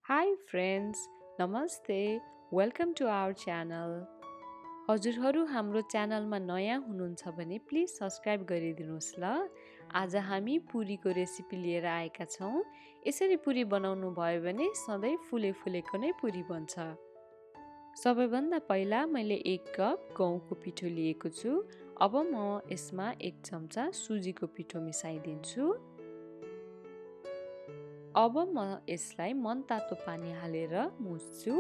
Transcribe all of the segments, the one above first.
Hi friends, Namaste, welcome to our channel. हजुरहरू हाम्रो च्यानलमा नयाँ हुनुहुन्छ भने प्लिज सब्स्क्राइब गरिदिनुहोस् ल। आज हामी पुरीको रेसिपी लिएर आएका छौँ। यसरी पुरी बनाउनु भयो भने सधैँ फुले फुलेको नै पुरी बन्छ। सबैभन्दा पहिला मैले 1 कप गहुँको पिठो लिएको छु। अब म यसमा 1 चम्चा सुजीको पिठो मिसाइदिन्छु। अब म यसलाई मनतातो पानी हालेर मुछ्छु।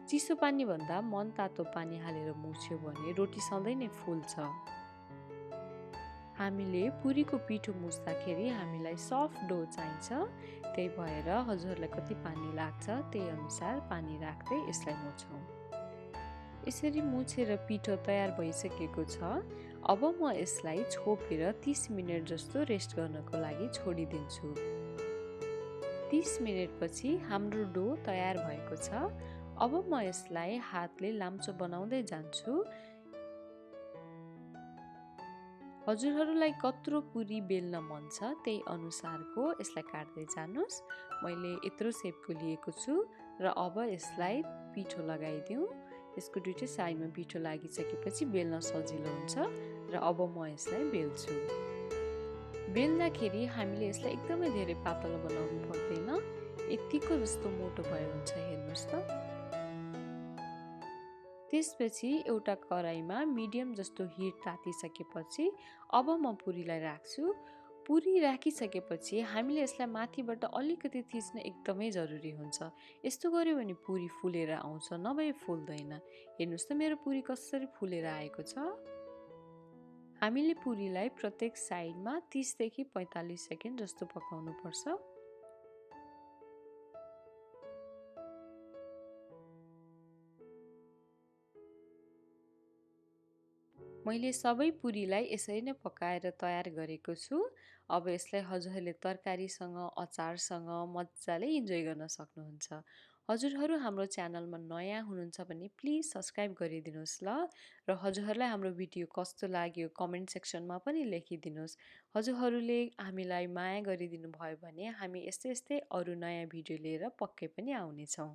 चिसो पानी भन्दा मनतातो पानी हालेर मुछ्यो भने रोटी सधैँ नै फुल्छ। हामीले पुरीको पिठो मुछ्दाखेरि हामीलाई सफ्ट डो चाहिन्छ। त्यही भएर हजुरहरूलाई कति पानी लाग्छ त्यही अनुसार पानी राख्दै यसलाई मुछौँ। यसरी मुछेर पिठो तयार भइसकेको छ। अब म यसलाई छोपेर 30 मिनेट जस्तो रेस्ट गर्नको लागि छोडिदिन्छु। 30 मिनेटपछि हाम्रो डो तयार भएको छ। अब म यसलाई हातले लाम्चो बनाउँदै जान्छु। हजुरहरूलाई कत्रो पुरी बेल्न मन छ त्यही अनुसारको यसलाई काट्दै जानुस्। मैले यत्रो सेपको लिएको छु र अब यसलाई पिठो लगाइदिउँ। यसको दुईटै साइडमा पिठो लागिसकेपछि बेल्न सजिलो हुन्छ र अब म यसलाई बेल्छु। बेल्दाखेरि हामीले यसलाई एकदमै धेरै पातलो बनाउनु पर्दैन। यतिको जस्तो मोटो भयो हुन्छ, हेर्नुहोस् त। त्यसपछि एउटा कराईमा मिडियम जस्तो हिट तातिसकेपछि अब म पुरीलाई राख्छु। पुरी राखिसकेपछि हामीले यसलाई माथिबाट अलिकति थिच्न एकदमै जरुरी हुन्छ। यस्तो गर्यो भने पुरी फुलेर आउँछ, नभए फुल्दैन। हेर्नुहोस् त मेरो पुरी कसरी फुलेर आएको छ। हामीले पुरीलाई प्रत्येक साइडमा 30 देखि 45 सेकेन्ड जस्तो पकाउनु पर्छ। मैले सबै पुरीलाई यसरी नै पकाएर तयार गरेको छु। अब यसलाई हजुरहरूले तरकारीसँग, अचारसँग मजाले इन्जोय गर्न सक्नुहुन्छ। हजुरहरू हाम्रो च्यानलमा नयाँ हुनुहुन्छ भने प्लिज सब्स्क्राइब गरिदिनुहोस् ल। र हजुरहरूलाई हाम्रो भिडियो कस्तो लाग्यो कमेन्ट सेक्सनमा पनि लेखिदिनुहोस्। हजुरहरूले हामीलाई माया गरिदिनु भयो भने हामी यस्तै अरू नयाँ भिडियो लिएर पक्कै पनि आउनेछौँ।